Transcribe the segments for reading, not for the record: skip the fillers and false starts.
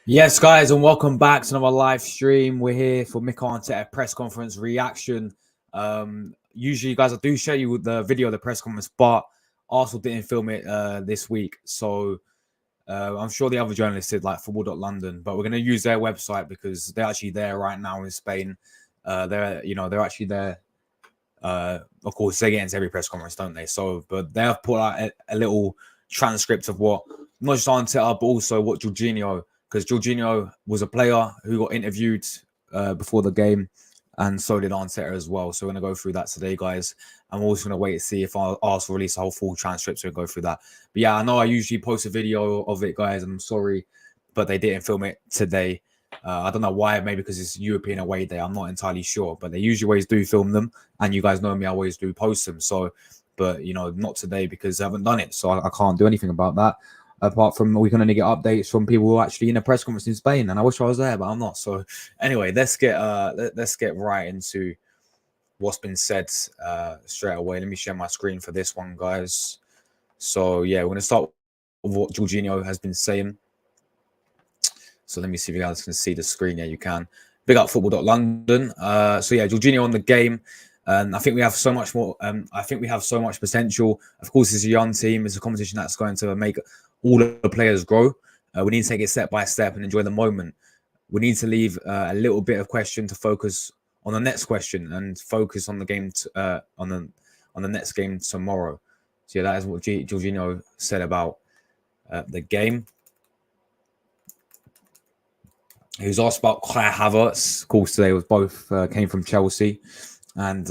Yes, guys, and welcome back to another live stream. We're here for Mikel Arteta press conference reaction. Usually, guys, I do show you the video of the press conference, but Arsenal didn't film it this week, so I'm sure the other journalists did, like Football.London. But we're going to use their website because they're actually there right now in Spain. They're actually there. Of course, they get into every press conference, don't they? So, but they have put out a little transcript of what not just Arteta, but also what Jorginho. Because Jorginho was a player who got interviewed before the game, and so did Arteta as well. So we're going to go through that today, guys. And we're also going to wait to see if Arsenal release a whole full transcript, so we'll go through that. But yeah, I know I usually post a video of it, guys. I'm sorry, but they didn't film it today. I don't know why, maybe because it's European away day. I'm not entirely sure, but they usually always do film them. And you guys know me, I always do post them. So, but, not today because I haven't done it. So I can't do anything about that. Apart from we can only get updates from people who are actually in a press conference in Spain, and I wish I was there, but I'm not. So anyway, let's get right into what's been said straight away. Let me share my screen for this one, guys. So yeah, we're gonna start with what Jorginho has been saying. So let me see if you guys can see the screen. Yeah, you can. Big up Football.London. So yeah, Jorginho on the game. I think we have so much more. I think we have so much potential. Of course, it's a young team. It's a competition that's going to make all the players grow. We need to take it step by step and enjoy the moment. We need to leave a little bit of question to focus on the next question and focus on the game on the next game tomorrow. So yeah, that is what Jorginho said about the game. He was asked about Kai Havertz. Of course, they both came from Chelsea. And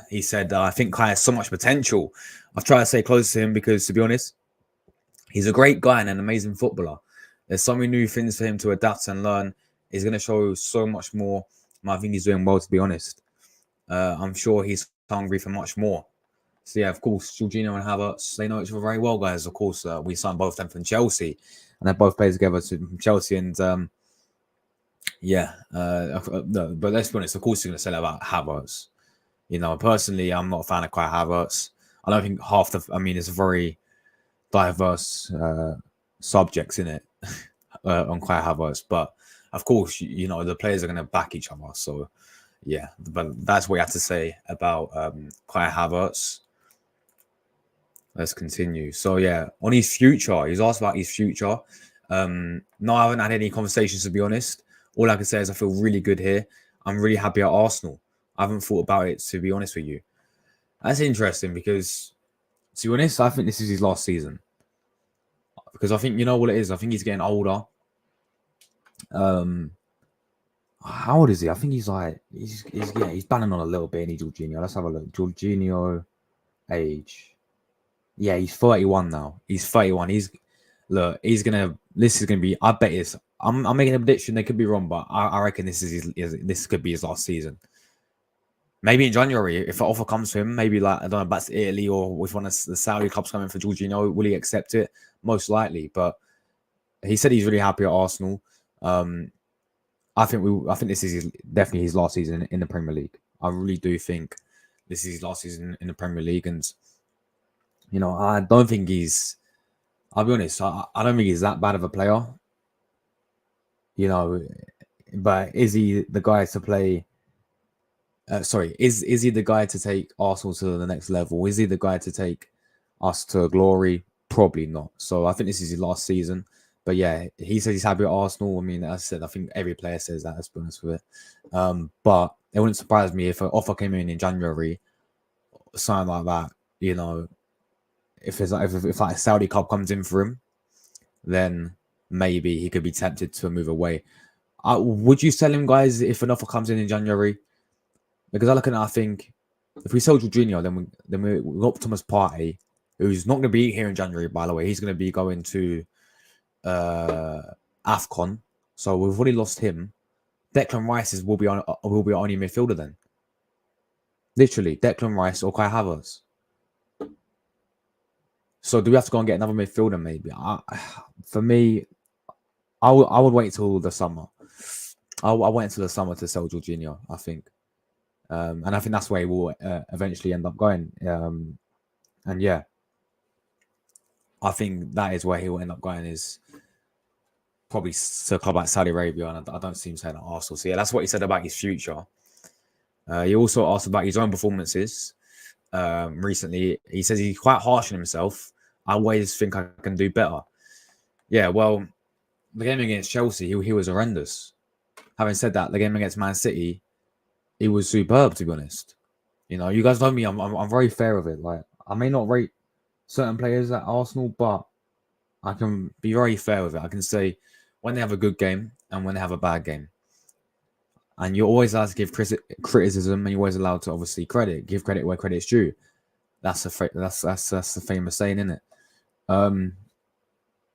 he said, I think Kai has so much potential. I've tried to stay close to him because, to be honest, he's a great guy and an amazing footballer. There's so many new things for him to adapt and learn. He's going to show so much more. And I think he's doing well, to be honest. I'm sure he's hungry for much more. So, yeah, of course, Jorginho and Havertz, they know each other very well, guys. Of course, we signed both of them from Chelsea. And they both played together from Chelsea. And, yeah, no, but let's be honest, of course, he's going to say about Havertz. Personally, I'm not a fan of Kai Havertz. I don't think it's a very diverse subjects in it on Kai Havertz. But, of course, the players are going to back each other. So, yeah, but that's what you have to say about Kai Havertz. Let's continue. So, yeah, on his future, he's asked about his future. No, I haven't had any conversations, to be honest. All I can say is I feel really good here. I'm really happy at Arsenal. I haven't thought about it, to be honest with you. That's interesting because, to be honest, I think this is his last season. Because I think, you know what it is? I think he's getting older. How old is he? I think he's like, he's banning on a little bit, in Jorginho. Let's have a look. Jorginho age. Yeah, he's 31 now. He's 31. This is going to be, I bet it's, I'm making a prediction. They could be wrong, but I reckon this could be his last season. Maybe in January, if an offer comes to him, maybe like, I don't know, back to Italy or if one of the Saudi clubs coming for Jorginho, will he accept it? Most likely. But he said he's really happy at Arsenal. I think this is definitely his last season in the Premier League. I really do think this is his last season in the Premier League. And, I don't think I'll be honest, I don't think he's that bad of a player. But is he the guy to play? Is he the guy to take Arsenal to the next level? Is he the guy to take us to glory? Probably not. So I think this is his last season. But yeah, he says he's happy at Arsenal. I mean, as I said, I think every player says that, let's be honest with it. But it wouldn't surprise me if an offer came in January, something like that. If like a Saudi club comes in for him, then maybe he could be tempted to move away. Would you sell him, guys, if an offer comes in January? Because I think if we sell Jorginho, then we got Thomas Partey, who's not going to be here in January, by the way. He's going to be going to AFCON. So we've already lost him. Declan Rice will be our only midfielder then. Literally, Declan Rice or Kai Havertz. So do we have to go and get another midfielder maybe? For me, I would wait till the summer. I'll wait until the summer to sell Jorginho, I think. And I think that's where he will eventually end up going. And yeah, I think that is where he will end up going, is probably to a club like Saudi Arabia, and I don't see him saying at Arsenal. So yeah, that's what he said about his future. He also asked about his own performances recently. He says he's quite harsh on himself. I always think I can do better. Yeah, well, the game against Chelsea, he was horrendous. Having said that, the game against Man City, he was superb, to be honest. You know, you guys know me. I'm very fair with it. Like, I may not rate certain players at Arsenal, but I can be very fair with it. I can say when they have a good game and when they have a bad game. And you're always allowed to give criticism, and you're always allowed to obviously give credit where credit's due. That's the famous saying, isn't it?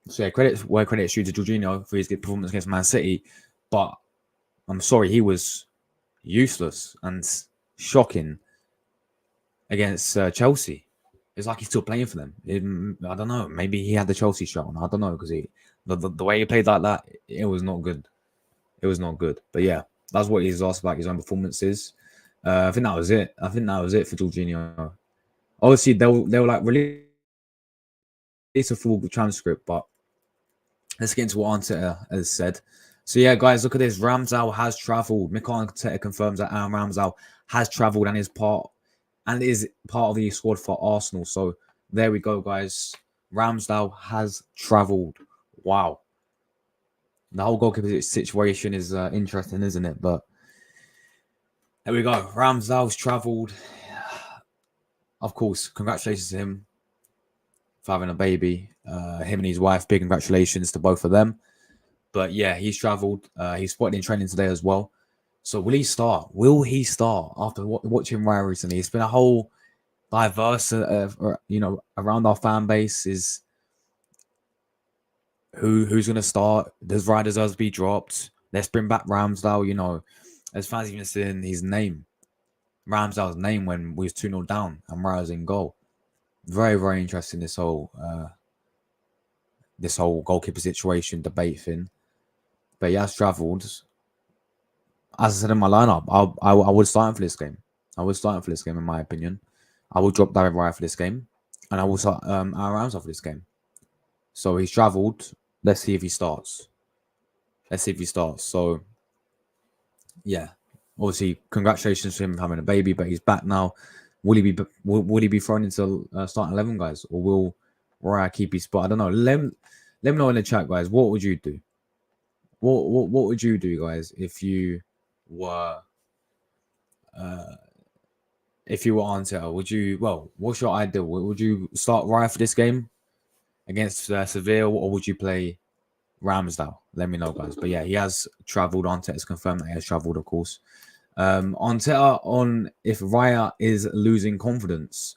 So yeah, credit where credit's due to Jorginho for his good performance against Man City, but I'm sorry, he was useless and shocking against Chelsea. It's like he's still playing for them. I don't know. Maybe he had the Chelsea shirt on. I don't know, because the way he played like that, it was not good. It was not good. But yeah, that's what he's asked about his own performances. I think that was it. I think that was it for Jorginho. Obviously, they'll like release a full transcript, but let's get into what Arteta has said. So yeah, guys, look at this. Ramsdale has travelled. Mikel Arteta confirms that Aaron Ramsdale has travelled and is part of the squad for Arsenal. So there we go, guys. Ramsdale has travelled. Wow. The whole goalkeeper situation is interesting, isn't it? But there we go. Ramsdale's travelled. Of course, congratulations to him for having a baby. Him and his wife, big congratulations to both of them. But yeah, he's travelled. He's spotted in training today as well. So will he start? Will he start after watching Raya recently? It's been a whole diverse, around our fan base is who's going to start? Does Raya deserve to be dropped? Let's bring back Ramsdale. You know, as fans even saying his name, Ramsdale's name when we was 2-0 down and Raya's in goal. Very, very interesting, this whole goalkeeper situation debate thing. But he has travelled. As I said in my lineup, I would start him for this game. I would start him for this game, in my opinion. I will drop David Raya for this game, and I will start Aaron Ramsdale for this game. So he's travelled. Let's see if he starts. So yeah, obviously congratulations to him having a baby, but he's back now. Will he be thrown into starting 11, guys, or will Raya keep his spot? I don't know. Let me know in the chat, guys. What would you do? What would you do, guys, if you were Arteta? Would you? Well, what's your idea? Would you start Raya for this game against Sevilla, or would you play Ramsdale? Let me know, guys. But yeah, he has travelled. Arteta's confirmed that he has travelled, of course. Arteta on if Raya is losing confidence.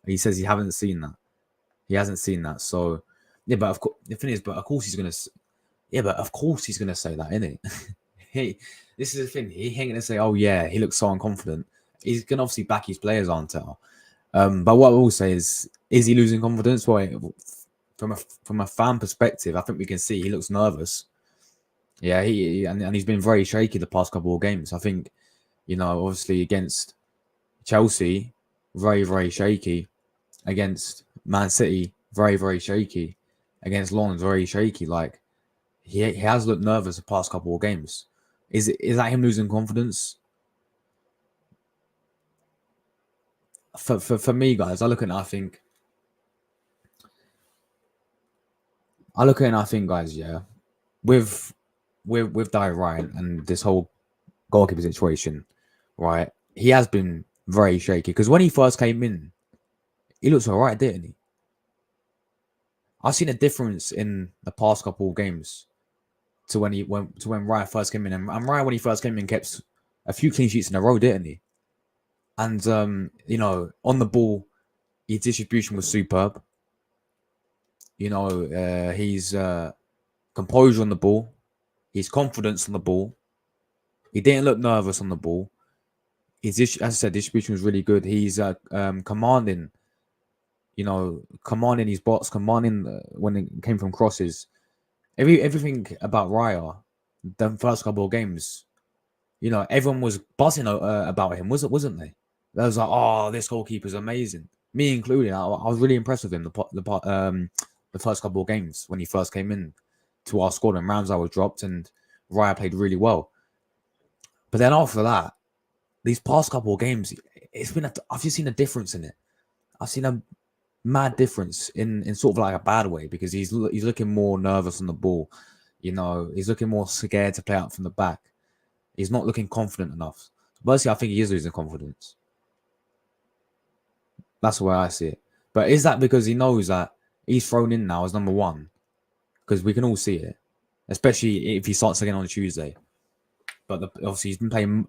He says he hasn't seen that. He hasn't seen that. So yeah, but of course the thing is, of course he's gonna. Yeah, but of course he's gonna say that, isn't it? Hey, this is the thing. He ain't gonna say, "Oh yeah, he looks so unconfident." He's gonna obviously back his players, Arteta. But what I will say is he losing confidence? Well, from a fan perspective, I think we can see he looks nervous. Yeah, and he's been very shaky the past couple of games. I think, obviously against Chelsea, very, very shaky. Against Man City, very, very shaky. Against Lens, very shaky. Like, he has looked nervous the past couple of games. Is that him losing confidence? For me, guys, I look at it and I think, guys, yeah, with David Ryan and this whole goalkeeper situation, right? He has been very shaky because when he first came in, he looks all right, didn't he? I've seen a difference in the past couple of games to when Ryan first came in, and Ryan when he first came in kept a few clean sheets in a row, didn't he? And on the ball, his distribution was superb. He's composure on the ball, his confidence on the ball. He didn't look nervous on the ball. As I said, distribution was really good. He's commanding his box, commanding when it came from crosses. Everything about Raya, the first couple of games, everyone was buzzing about him, wasn't they? They was like, oh, this goalkeeper's amazing. Me included. I was really impressed with him the first couple of games when he first came in. to our squad, and Ramsey was dropped, and Raya played really well. But then after that, these past couple of games, I've just seen a difference in it. I've seen a mad difference in sort of like a bad way, because he's looking more nervous on the ball. He's looking more scared to play out from the back. He's not looking confident enough. Personally, I think he is losing confidence. That's the way I see it. But is that because he knows that he's thrown in now as number one? Because we can all see it, especially if he starts again on Tuesday. But obviously, he's been playing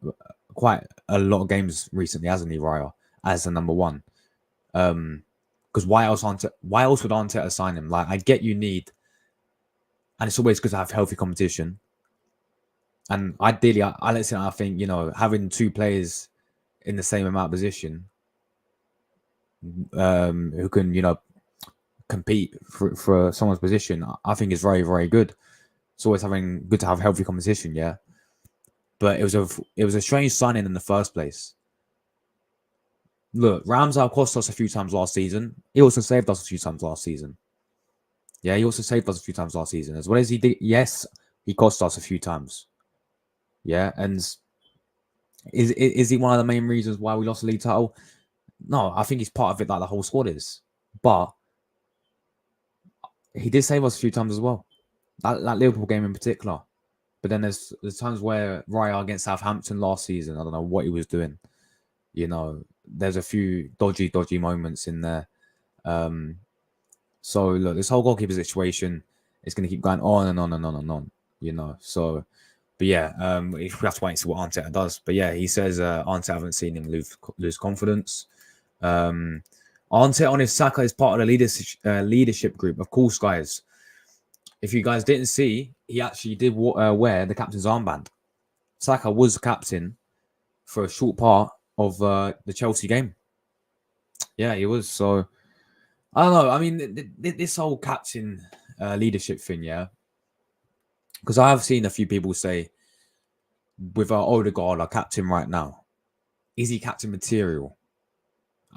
quite a lot of games recently, hasn't he, Raya, as the number one? Because why else would Arteta sign him? Like, I get you need, and it's always good to have healthy competition. And ideally, I think, having two players in the same amount of position, who can, compete for someone's position, I think is very, very good. It's always good to have healthy competition, yeah. But it was a strange signing in the first place. Look, Ramsey cost us a few times last season. He also saved us a few times last season. Yeah, he also saved us a few times last season. As well as he did, yes, he cost us a few times. Yeah, and is he one of the main reasons why we lost the league title? No, I think he's part of it, like the whole squad is. But he did save us a few times as well. That Liverpool game in particular. But then there's times where Raya against Southampton last season, I don't know what he was doing. There's a few dodgy moments in there. So look, this whole goalkeeper situation is going to keep going on and on and on and on. So, but yeah, we have to wait and see what Arteta does. But yeah, he says Arteta haven't seen him lose confidence. Arteta on his Saka is part of the leadership group. Of course, guys. If you guys didn't see, he actually did wear the captain's armband. Saka was captain for a short part of the Chelsea game. Yeah, he was. So, I don't know. I mean, this whole captain leadership thing, yeah. Because I have seen a few people say, with Odegaard, our captain right now, is he captain material?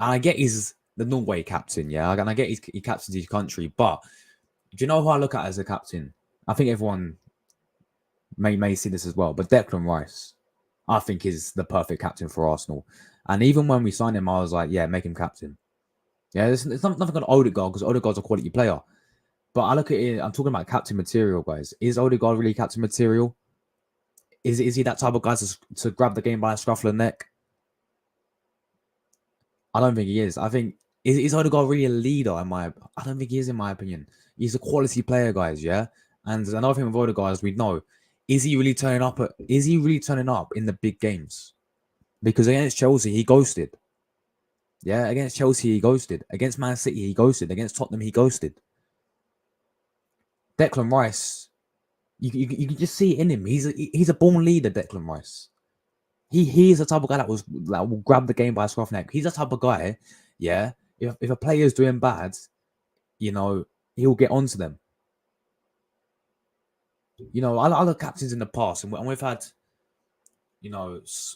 And I get he's the Norway captain, yeah. And I get he captains his country, but do you know who I look at as a captain? I think everyone may see this as well, but Declan Rice, I think, is the perfect captain for Arsenal. And even when we signed him, I was like, yeah, make him captain. Yeah, it's nothing on Odegaard, because Odegaard's a quality player. But I look at it, I'm talking about captain material, guys. Is Odegaard really captain material? Is he that type of guy to grab the game by a scruff of the neck? I don't think he is. I think, is Odegaard really a leader? I don't think he is, in my opinion. He's a quality player, guys, yeah? And another thing with Odegaard, as we know, is he really turning up in the big games? Because against Chelsea, he ghosted. Yeah, against Chelsea, he ghosted. Against Man City, he ghosted. Against Tottenham, he ghosted. Declan Rice, you can just see it in him. He's a born leader, Declan Rice. He is the type of guy that will grab the game by a scruff neck. He's the type of guy, yeah. If a player is doing bad, he'll get onto them. Other captains in the past, and we've had,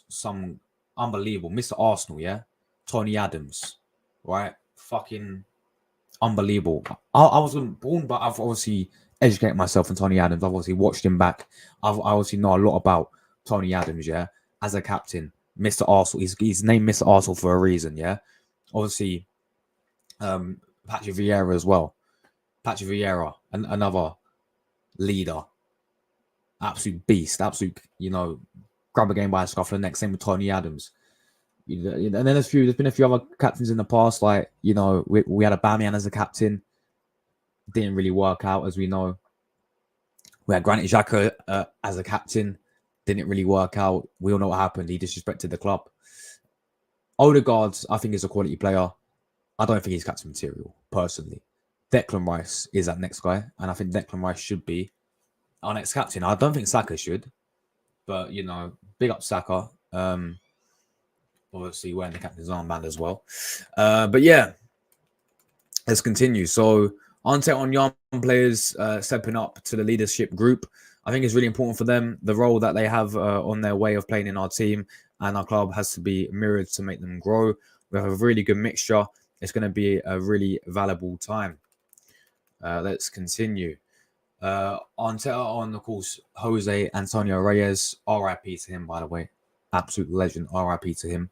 some unbelievable Mr. Arsenal, yeah, Tony Adams, right? Fucking unbelievable. I wasn't born, but I've obviously educated myself on Tony Adams. I've obviously watched him back. I obviously know a lot about Tony Adams, yeah, as a captain. Mr. Arsenal, he's named Mr. Arsenal for a reason, yeah. Obviously, Patrick Vieira as well. Patrick Vieira, another leader, absolute beast, absolute, grab a game by a scruff of the neck. Same with Tony Adams. And then there's been a few other captains in the past, like, we had Aubameyang as a captain. Didn't really work out, as we know. We had Granit Xhaka as a captain. Didn't really work out. We all know what happened. He disrespected the club. Odegaard, I think, is a quality player. I don't think he's captain material, personally. Declan Rice is that next guy, and I think Declan Rice should be our next captain. I don't think Saka should, but, big up Saka. Obviously wearing the captain's armband as well. But yeah, let's continue. So, Arteta on young players stepping up to the leadership group. I think it's really important for them. The role that they have on their way of playing in our team and our club has to be mirrored to make them grow. We have a really good mixture. It's going to be a really valuable time. Let's continue. Arteta on, of course, Jose Antonio Reyes. RIP to him, by the way. Absolute legend. RIP to him.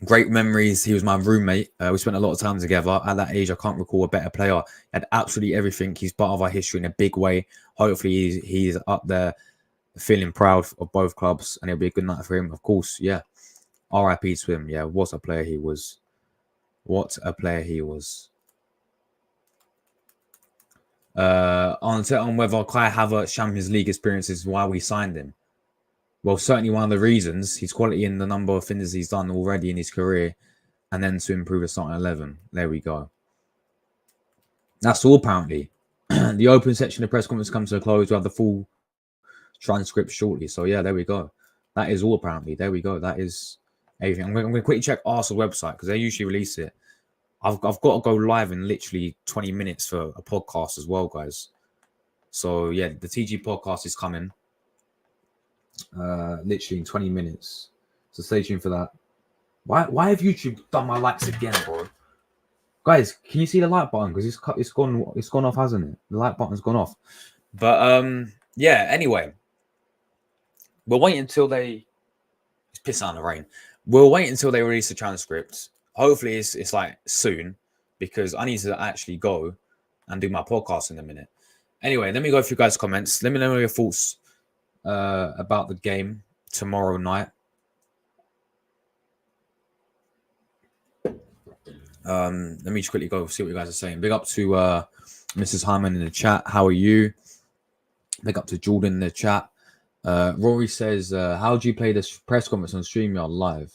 Great memories. He was my roommate. We spent a lot of time together. At that age, I can't recall a better player. He had absolutely everything. He's part of our history in a big way. Hopefully, he's up there feeling proud of both clubs, and it'll be a good night for him. Of course, yeah. RIP to him. Yeah, what a player he was. What a player he was. On whether Kai Havertz's Champions League experience is why we signed him. Well, certainly one of the reasons, his quality in the number of things he's done already in his career, and then to improve the starting 11. There we go. That's all, apparently. The open section of the press conference comes to a close. We'll have the full transcript shortly. So, yeah, there we go. That is all, apparently. There we go. That is everything. I'm going to quickly check Arsenal website because they usually release it. I've got to go live in literally 20 minutes for a podcast as well, guys. So, yeah, the TG podcast is coming. Literally in 20 minutes. So stay tuned for that. Why have YouTube done my likes again, bro? Guys, can you see the like button? Because it's gone off, hasn't it? The like button's gone off. But yeah, anyway. We'll wait until it's pissing on the rain. We'll wait until they release the transcript. Hopefully it's like soon, because I need to actually go and do my podcast in a minute. Anyway, let me go through guys' comments. Let me know your thoughts about the game tomorrow night. Let me just quickly go see what you guys are saying. Big up to Mrs. Hyman in the chat. How are you? Big up to Jordan in the chat. Rory says, how do you play this press conference on StreamYard live?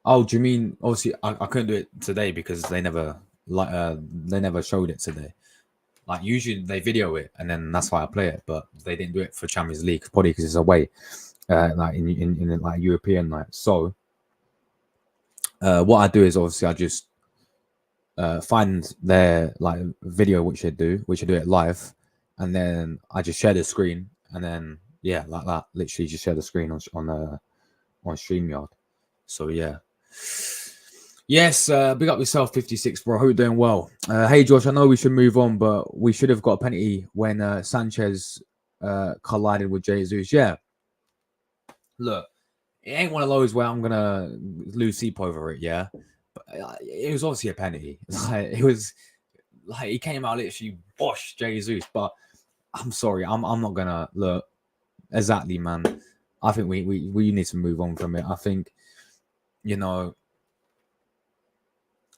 Oh, do you mean obviously I couldn't do it today because they never showed it today. Like usually they video it and then that's why I play it, but they didn't do it for Champions League, probably because it's away, like in like European night. So what I do is obviously I just find their like video which I do it live, and then I just share the screen, and then yeah, like that, literally just share the screen on StreamYard. So yeah. Yes, big up yourself, 56, bro. Hope you're doing well. Hey, Josh, I know we should move on, but we should have got a penalty when Sanchez collided with Jesus. Yeah. Look, it ain't one of those where I'm going to lose sleep over it, yeah? But it was obviously a penalty. Like, it was like he came out literally, bosh, Jesus. But I'm sorry, I'm not going to look. Exactly, man. I think we need to move on from it. I think, you know,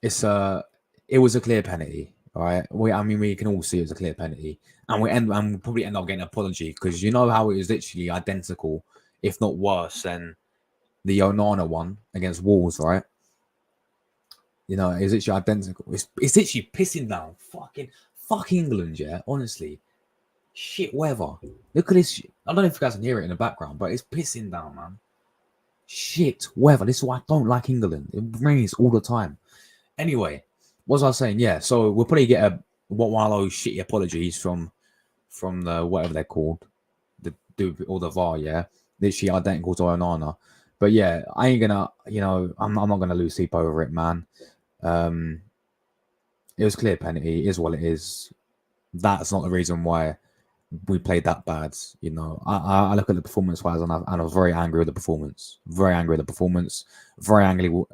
it was a clear penalty, all right. We can all see it was a clear penalty, and we'll probably end up getting an apology because you know how it was literally identical, if not worse, than the Onana one against Wolves, right? You know, it's literally identical. It's literally pissing down. Fuck England, yeah. Honestly, shit weather. Look at this. I don't know if you guys can hear it in the background, but it's pissing down, man. Shit weather. This is why I don't like England. It rains all the time. Anyway, what was I saying? Yeah, so we'll probably get one of those shitty apologies from the whatever they're called, the VAR. Yeah, literally identical to Onana. But yeah, I ain't gonna, you know, I'm not gonna lose sleep over it, man. It was clear penalty. It is what it is. That's not the reason why we played that bad. You know, I look at the performance wise, and I was very angry with the performance. Very angry with the performance. Very angry with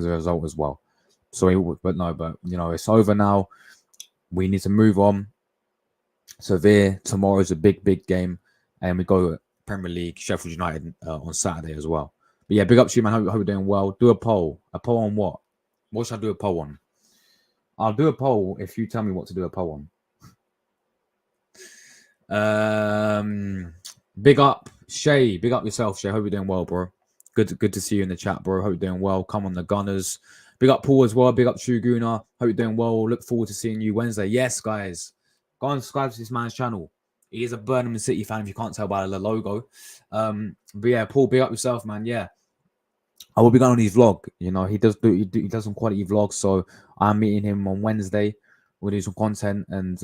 the result as well. Sorry, but you know, it's over now. We need to move on. Sevilla tomorrow is a big game, and we go Premier League, Sheffield United on Saturday as well. But yeah, big up to you, man. Hope you're doing well. Do a poll. A poll on what? What should I do a poll on? I'll do a poll if you tell me what to do a poll on. Big up Shay. Big up yourself, Shay. Hope you're doing well, bro. Good to see you in the chat, bro. Hope you're doing well. Come on, the Gunners. Big up Paul as well. Big up Shuguna. Hope you're doing well. Look forward to seeing you Wednesday. Yes, guys. Go and subscribe to this man's channel. He is a Birmingham City fan, if you can't tell by the logo. But yeah, Paul, big up yourself, man. Yeah. I will be going on his vlog. You know, he does some quality vlogs. So I'm meeting him on Wednesday. We'll do some content. And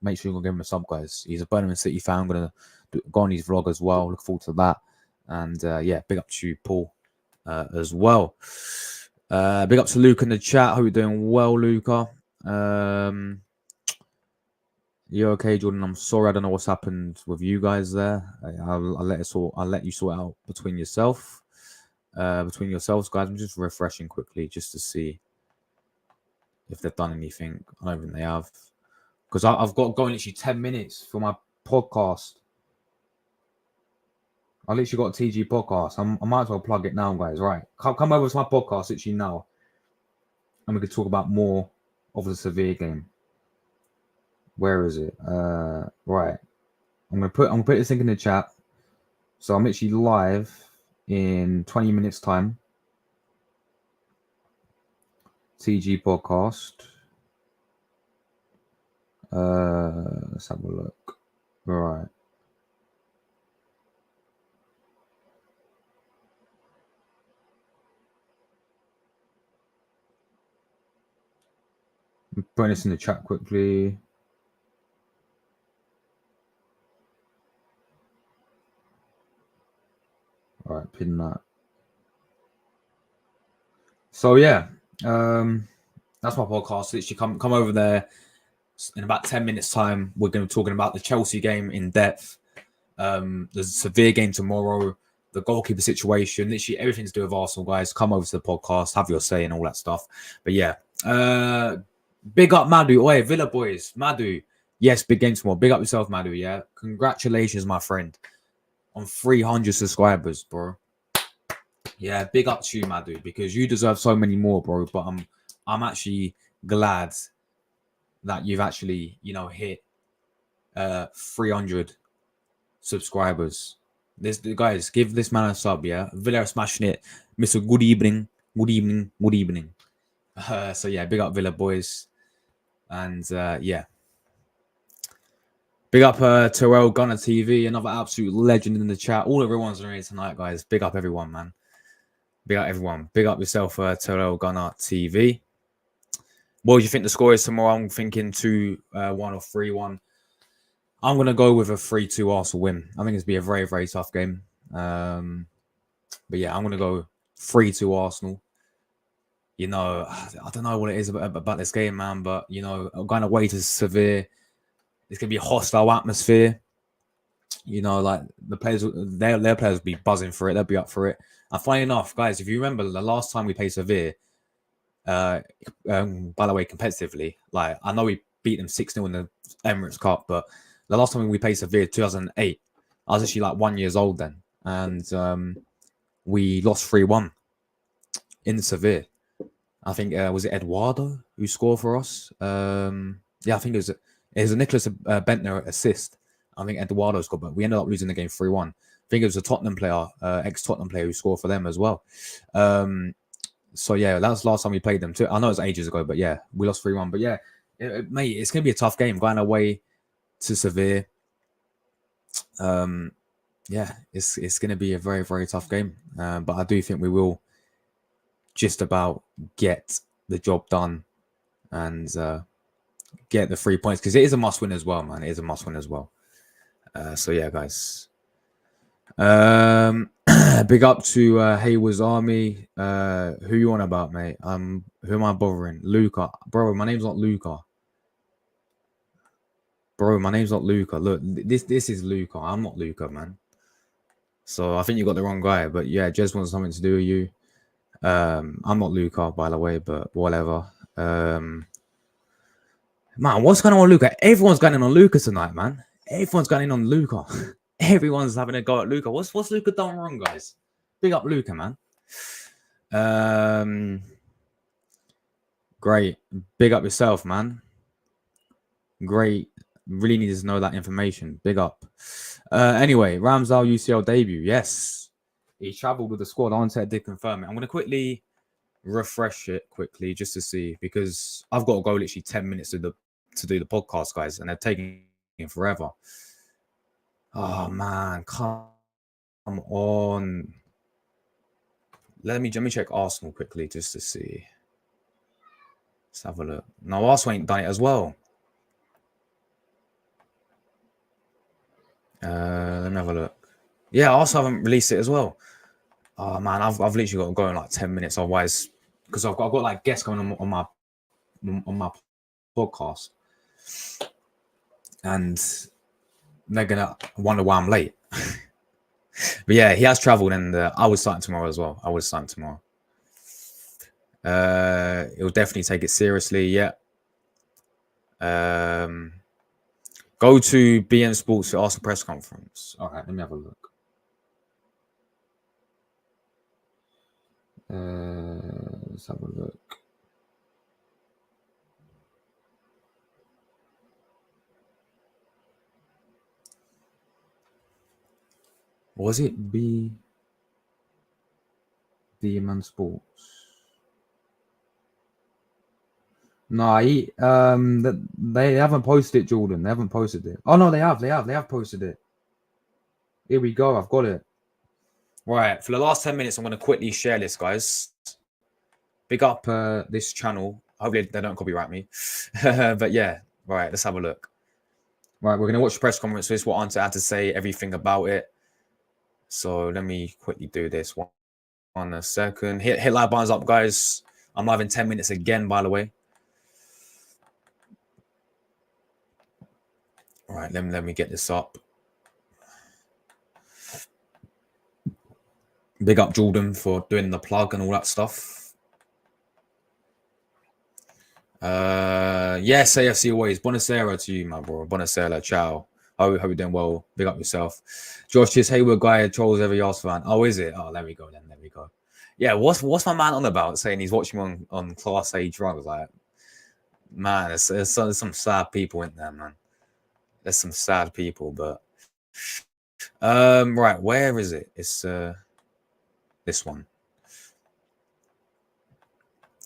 make sure you give him a sub, guys. He's a Birmingham City fan. I'm going to go on his vlog as well. Look forward to that. And yeah, big up to you, Paul, as well. Big up to Luke in the chat. Hope you're doing well, Luca. You okay, Jordan? I'm sorry, I don't know what's happened with you guys there. I'll let I'll let you sort out between yourselves, guys. I'm just refreshing quickly just to see if they've done anything. I don't think they have, because I've got going literally 10 minutes for my podcast. I literally got a TG podcast. I might as well plug it now, guys. Right, come over to my podcast literally now, and we could talk about more of the Sevilla game. Where is it? Right. I'm gonna put this link in the chat. So I'm actually live in 20 minutes time. TG podcast. Let's have a look. Right. I'm putting this in the chat quickly. All right, pin that. So yeah, that's my podcast. Literally come over there in about 10 minutes time. We're going to be talking about the Chelsea game in depth. The Sevilla game tomorrow, the goalkeeper situation, literally everything to do with Arsenal, guys. Come over to the podcast, have your say and all that stuff. But yeah, big up Madu. Oi, Villa boys, Madu. Yes, big game tomorrow. Big up yourself, Madu. Yeah, congratulations, my friend, on 300 subscribers, bro. Yeah, big up to you, Madu, because you deserve so many more, bro. But I'm actually glad that you've actually, hit 300 subscribers. Guys, give this man a sub, yeah. Villa are smashing it. Mr. Good evening. So yeah, big up Villa boys. And yeah. Big up Terrell Gunner TV, another absolute legend in the chat. All everyone's on here tonight, guys. Big up everyone, man. Big up everyone. Big up yourself, Terrell Gunner TV. What do you think the score is tomorrow? I'm thinking 2-1 or 3-1. I'm going to go with a 3-2 Arsenal win. I think it's going to be a very, very tough game. But yeah, I'm going to go 3-2 Arsenal. I don't know what it is about this game, man. But, I'm going away to Sevilla. It's going to be a hostile atmosphere. Like the players, their players will be buzzing for it. They'll be up for it. And funny enough, guys, if you remember the last time we played Sevilla, by the way, competitively, like I know we beat them 6-0 in the Emirates Cup, but the last time we played Sevilla, 2008, I was actually like 1 year old then, and we lost 3-1 in Sevilla. I think was it Eduardo who scored for us? Yeah, I think it was a Nicholas Bentner assist. I think Eduardo scored, but we ended up losing the game 3-1. I think it was a Tottenham player, ex-Tottenham player, who scored for them as well. So yeah, that was the last time we played them too. I know it was ages ago, but yeah, we lost 3-1. But yeah, mate, it's gonna be a tough game going away to Sevilla. Yeah, it's gonna be a very, very tough game. But I do think we will just about get the job done and get the 3 points, because it is a must win as well, man. It is a must win as well. So yeah, guys. Big up to Hayward's Army. Who you on about, mate? Who am I bothering? Luca. Bro, my name's not Luca. Bro, my name's not Luca. Look, this is Luca. I'm not Luca, man. So I think you got the wrong guy. But yeah, Jez wants something to do with you. I'm not Luca, by the way, but whatever. Man, what's going on with Luca? Everyone's going in on Luca tonight, man. Everyone's going in on Luca. Everyone's having a go at Luca. What's Luca done wrong, guys? Big up Luca, man. Great. Big up yourself, man. Great. Really needed to know that information. Big up. Anyway, Ramsdale UCL debut. Yes. He travelled with the squad. Arteta did confirm it. I'm going to quickly refresh it quickly just to see, because I've got to go literally 10 minutes to do the podcast, guys, and they're taking forever. Oh man, come on. Let me check Arsenal quickly just to see. Let's have a look. No, Arsenal ain't done it as well. Let me have a look. Yeah, Arsenal haven't released it as well. Oh man, I've literally got to go in like 10 minutes. Otherwise, because I've got like guests coming on my podcast, and they're gonna wonder why I'm late. But yeah, he has traveled, and I was starting tomorrow as well. He'll definitely take it seriously. Yeah. Go to BM Sports to ask the press conference. All right, let me have a look. Let's have a look. Was it BM Sports? No, they haven't posted it, Jordan. They haven't posted it. Oh no, they have posted it. Here we go. I've got it. Right, for the last 10 minutes, I'm going to quickly share this, guys. Big up this channel. Hopefully they don't copyright me. But yeah, right, let's have a look. Right, we're going to watch the press conference. This is what Arteta had to say, everything about it. So let me quickly do this. One second. Hit like buttons up, guys. I'm live in 10 minutes again, by the way. All right, let me get this up. Big up Jordan for doing the plug and all that stuff. Yes, AFC always. Buonasera to you, my bro. Buonasera, ciao. Hope you're doing well. Big up yourself. Josh, this Hayward guy trolls every Arsenal fan. Oh, is it? Oh, there we go then. There we go. Yeah, what's my man on about saying he's watching on Class A drugs? Like, man, there's some sad people in there, man. There's some sad people, but right, where is it? It's this one.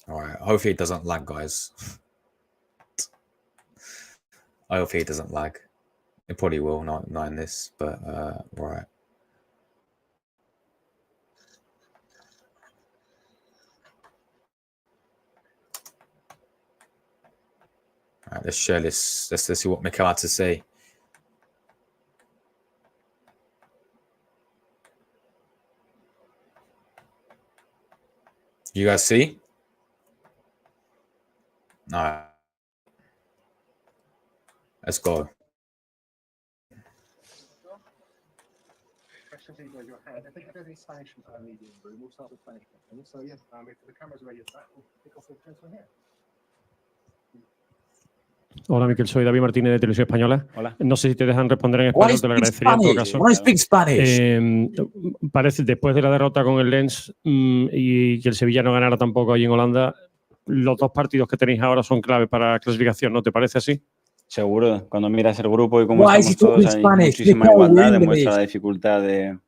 All right, hopefully it doesn't lag, guys. I hope it doesn't lag. It probably will, not in this, but right. All right, let's share this. Let's see what Mikel had to say. You guys see? All right. Let's go. Questions either raise your hand. I think if there's any Spanish media in the room, we'll start with Spanish questions. So yeah, if the camera's ready at that, we'll pick off with the gentleman here. Hola, Mikel, soy David Martínez de Televisión Española. Hola. No sé si te dejan responder en español, te lo agradecería en todo caso. Why speak Spanish? Parece, después de la derrota con el Lens y que el Sevilla no ganara tampoco ahí en Holanda, los dos partidos que tenéis ahora son clave para la clasificación, ¿no te parece así? Seguro, cuando miras el grupo y cómo estamos todos, hay muchísima igualdad, demuestra la dificultad de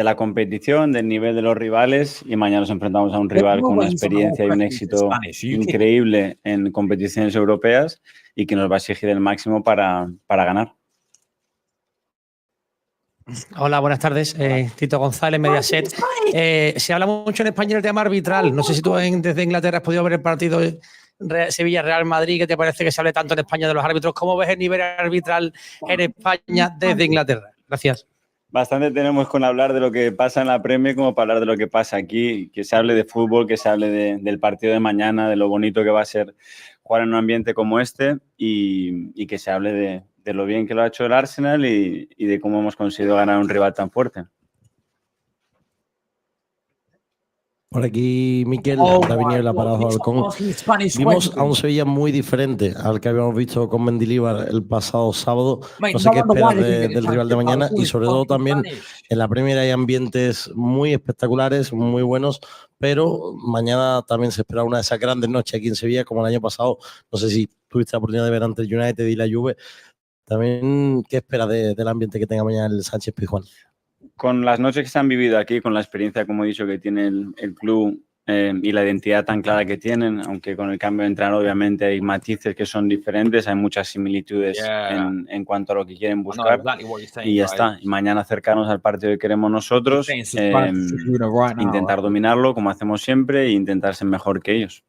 la competición, del nivel de los rivales, y mañana nos enfrentamos a un rival con una experiencia y un éxito increíble en competiciones europeas y que nos va a exigir el máximo para ganar. Hola, buenas tardes. Tito González, Mediaset. Se habla mucho en España del tema arbitral. No sé si tú desde Inglaterra has podido ver el partido Sevilla-Real Madrid. ¿Qué te parece que se hable tanto en España de los árbitros? ¿Cómo ves el nivel arbitral en España desde Inglaterra? Gracias. Bastante tenemos con hablar de lo que pasa en la Premier como para hablar de lo que pasa aquí, que se hable de fútbol, que se hable del partido de mañana, de lo bonito que va a ser jugar en un ambiente como este y que se hable de lo bien que lo ha hecho el Arsenal y de cómo hemos conseguido ganar a un rival tan fuerte. Por aquí, Mikel, David Niebla para abajo del balcón. Vimos a un Sevilla muy diferente al que habíamos visto con Mendilibar el pasado sábado. No sé qué esperas del rival de mañana y sobre todo también en la Premier hay ambientes muy espectaculares, muy buenos, pero mañana también se espera una de esas grandes noches aquí en Sevilla como el año pasado. No sé si tuviste la oportunidad de ver ante el United y la Juve. También, ¿qué esperas del ambiente que tenga mañana el Sánchez Pizjuán? Con las noches que se han vivido aquí, con la experiencia, como he dicho, que tiene el club y la identidad tan clara que tienen, aunque con el cambio de entrenador obviamente hay matices que son diferentes, hay muchas similitudes en cuanto a lo que quieren buscar y ya está. Y mañana acercarnos al partido que queremos nosotros, intentar dominarlo como hacemos siempre e intentar ser mejor que ellos.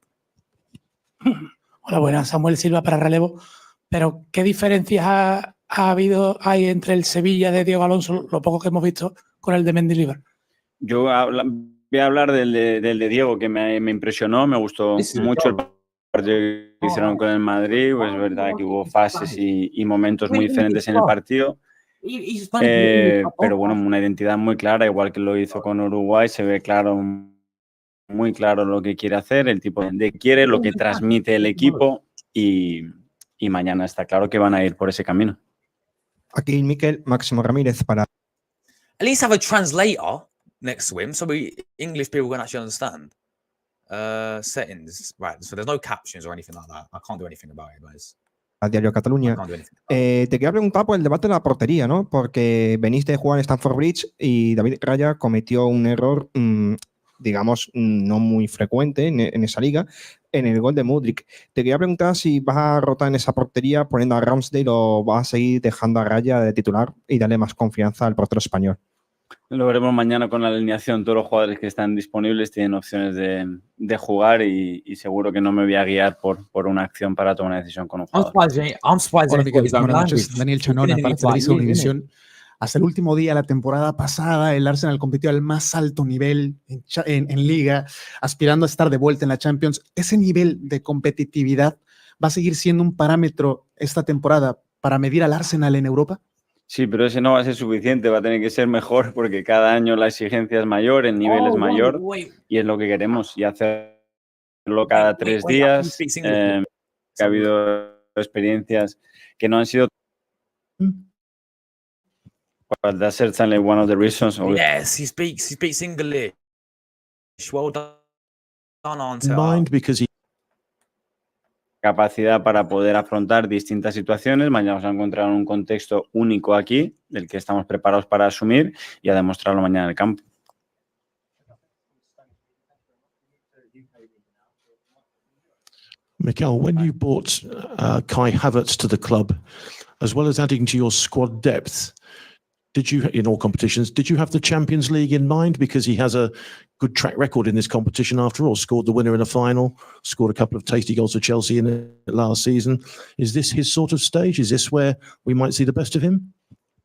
Hola, buenas. Samuel Silva para relevo. Pero, ¿qué diferencias hay entre el Sevilla de Diego Alonso, lo poco que hemos visto, con el de Mendilibar? Yo Voy a hablar del de Diego, que me impresionó, me gustó mucho el partido que hicieron con el Madrid. Pues es verdad que hubo fases y momentos muy diferentes en el partido. Pero bueno, una identidad muy clara, igual que lo hizo con Uruguay, se ve claro, muy claro lo que quiere hacer, el tipo de quiere, lo que transmite el equipo y mañana está claro que van a ir por ese camino. Aquí Mikel, Máximo Ramírez para... At least have a translator next to him so English people can actually understand. Settings, right, so there's no captions or anything like that. I can't do anything about it, guys. Al Diario Cataluña. Te quería preguntar por el debate de la portería, ¿no? Porque veniste de jugar en Stamford Bridge y David Raya cometió un error, digamos, no muy frecuente en esa liga, en el gol de Mudryk. Te quería preguntar si vas a rotar en esa portería poniendo a Ramsdale o vas a seguir dejando a Raya de titular y darle más confianza al portero español. Lo veremos mañana con la alineación. Todos los jugadores que están disponibles tienen opciones de jugar y seguro que no me voy a guiar por una acción para tomar una decisión con un jugador. Hola, Mikel. Buenas noches. Daniel Chanona para Televisión Univisión. Hasta el último día de la temporada pasada, el Arsenal compitió al más alto nivel en Liga, aspirando a estar de vuelta en la Champions. ¿Ese nivel de competitividad va a seguir siendo un parámetro esta temporada para medir al Arsenal en Europa? Sí, pero ese no va a ser suficiente, va a tener que ser mejor porque cada año la exigencia es mayor, el nivel es mayor y es lo que queremos. Y hacerlo cada 3 días, que ha habido experiencias que no han sido... But that's certainly one of the reasons. Yes, he speaks English. Well done, Arteta. Mind because he Capacidad para poder afrontar distintas situaciones. Mañana vamos a encontrar un contexto único aquí, del que estamos preparados para asumir y a demostrarlo mañana en el campo. Mikel, when you brought Kai Havertz to the club, as well as adding to your squad depth, did you, in all competitions, did you have the Champions League in mind? Because he has a good track record in this competition after all, scored the winner in a final, scored a couple of tasty goals for Chelsea in it last season. Is this his sort of stage? Is this where we might see the best of him?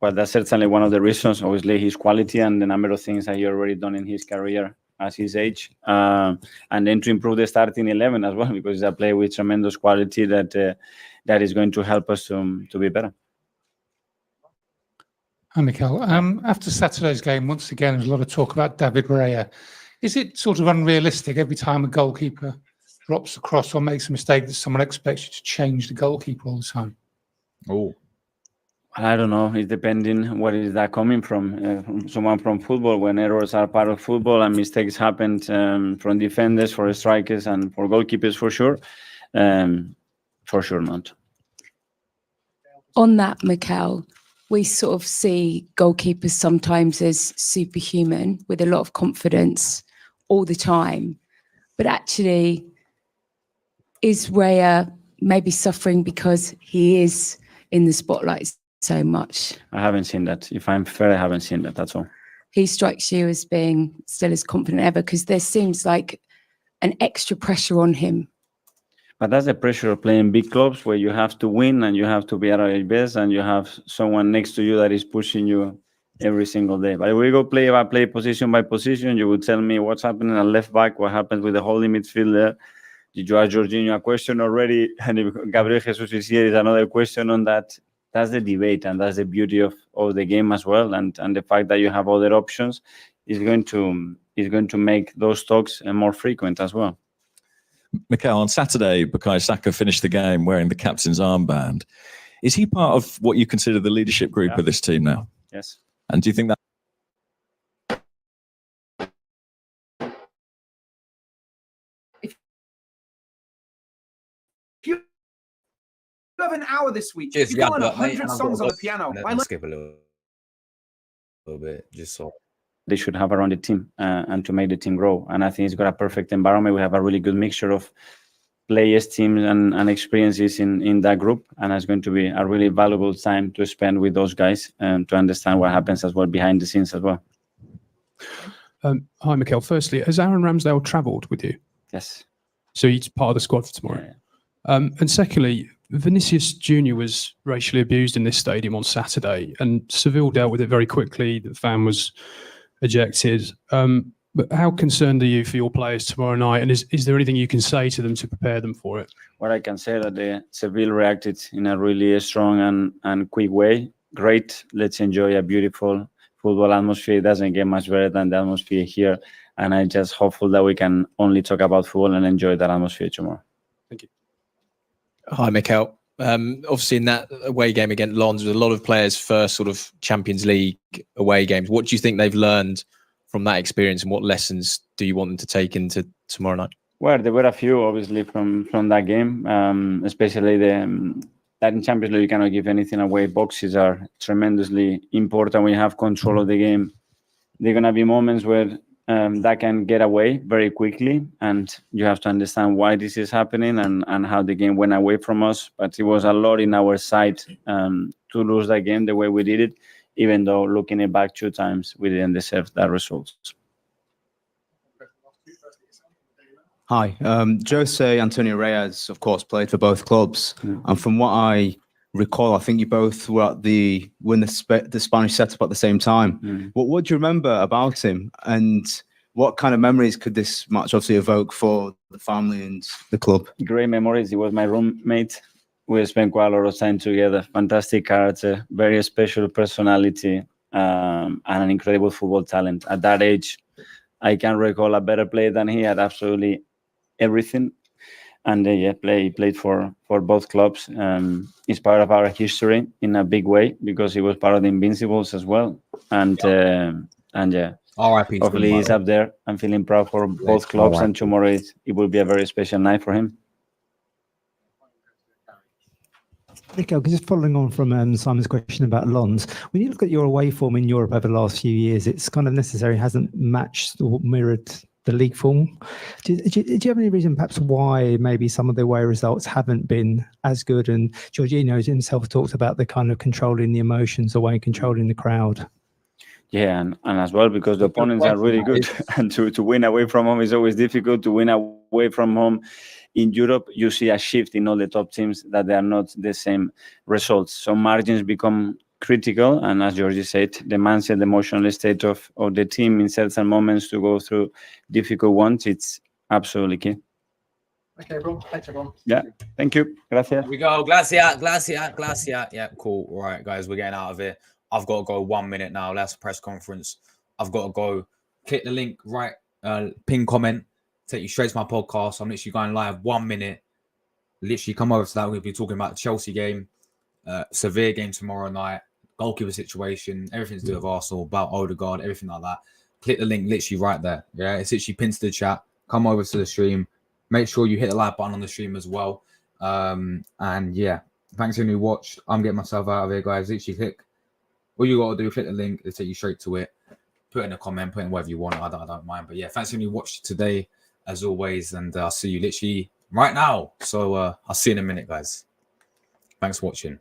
Well, that's certainly one of the reasons, obviously, his quality and the number of things that he already done in his career at his age. And then to improve the starting 11 as well, because he's a player with tremendous quality that is going to help us to be better. Hi, Mikel. After Saturday's game, once again, there's a lot of talk about David Raya. Is it sort of unrealistic every time a goalkeeper drops a cross or makes a mistake that someone expects you to change the goalkeeper all the time? Oh, I don't know. It's depending where is that coming from. Someone from football, when errors are part of football and mistakes happen from defenders, for strikers, and for goalkeepers, for sure. For sure not. On that, Mikel, we sort of see goalkeepers sometimes as superhuman with a lot of confidence all the time. But actually, is Raya maybe suffering because he is in the spotlight so much? I haven't seen that. If I'm fair, I haven't seen that. That's all. He strikes you as being still as confident ever because there seems like an extra pressure on him. But that's the pressure of playing big clubs where you have to win and you have to be at your best and you have someone next to you that is pushing you every single day. But if we go play by play, position by position, you would tell me what's happening at left back, what happens with the holding midfielder. Did you ask Jorginho a question already? And if Gabriel Jesus is here, is another question on that. That's the debate and that's the beauty of the game as well. And the fact that you have other options is going to make those talks more frequent as well. Mikel, on Saturday, Bukayo Saka finished the game wearing the captain's armband. Is he part of what you consider the leadership group of this team now? Yes. And do you think that... You have an hour this week. Cheers, You've got 100 songs on the piano. Let's skip a little bit, just so. They should have around the team and to make the team grow. And I think it's got a perfect environment. We have a really good mixture of players, teams, and experiences in that group. And it's going to be a really valuable time to spend with those guys and to understand what happens as well behind the scenes as well. Hi, Mikel. Firstly, has Aaron Ramsdale travelled with you? Yes. So he's part of the squad for tomorrow? Yeah. And secondly, Vinicius Jr. was racially abused in this stadium on Saturday, and Seville dealt with it very quickly. The fan was ejected. But how concerned are you for your players tomorrow night? And is there anything you can say to them to prepare them for it? What I can say that the Seville reacted in a really strong and quick way. Great. Let's enjoy a beautiful football atmosphere. It doesn't get much better than the atmosphere here. And I'm just hopeful that we can only talk about football and enjoy that atmosphere tomorrow. Thank you. Hi, Mikel. Obviously, in that away game against Lens, with a lot of players' first sort of Champions League away games, what do you think they've learned from that experience, and what lessons do you want them to take into tomorrow night? Well, there were a few, obviously, from that game, especially that in Champions League you cannot give anything away. Boxes are tremendously important when you have control of the game. There are going to be moments where that can get away very quickly, and you have to understand why this is happening and how the game went away from us. But it was a lot in our side to lose that game the way we did it, even though looking it back 2 times, we didn't deserve that result. Hi, Jose Antonio Reyes, of course, played for both clubs. And from what I recall, I think you both were at the Spanish setup at the same time. What do you remember about him? And what kind of memories could this match obviously evoke for the family and the club? Great memories. He was my roommate. We spent quite a lot of time together. Fantastic character, very special personality, and an incredible football talent. At that age, I can't recall a better player than he had. Absolutely everything. And he played for both clubs. He's part of our history in a big way because he was part of the Invincibles as well. And yeah, R.I.P. hopefully he's up there. I'm feeling proud for both clubs, and tomorrow it will be a very special night for him. Mikel, just following on from Simon's question about Lens, when you look at your away form in Europe over the last few years, it's kind of necessary, hasn't matched or mirrored the league form. Do you have any reason perhaps why maybe some of the away results haven't been as good? And Jorginho himself talked about the kind of controlling the emotions away, controlling the crowd. Yeah, and as well because the opponents are really good, and to win away from home is always difficult. To win away from home in Europe, you see a shift in all the top teams that they are not the same results. So margins become critical, and as Georgie said, the mindset, the emotional state of the team in certain moments to go through difficult ones, it's absolutely key. Okay, everyone. Thanks, everyone. Yeah, thank you. Gracias. Here we go. Glacia. Yeah, cool. All right, guys, we're getting out of here. I've got to go 1 minute now. That's a press conference. I've got to go. Click the link, right? Pin comment, take you straight to my podcast. I'm literally going live 1 minute. Literally come over to that. We'll be talking about the Chelsea game, Sevilla game tomorrow night, goalkeeper situation, everything to do with Arsenal, about Odegaard, everything like that. Click the link literally right there. Yeah, it's literally pinned to the chat. Come over to the stream. Make sure you hit the like button on the stream as well. And yeah, thanks for who watched. I'm getting myself out of here, guys. Literally click. All you got to do, click the link. It'll take you straight to it. Put in a comment, put in whatever you want. I don't mind. But yeah, thanks for who watched today, as always. And I'll see you literally right now. So I'll see you in a minute, guys. Thanks for watching.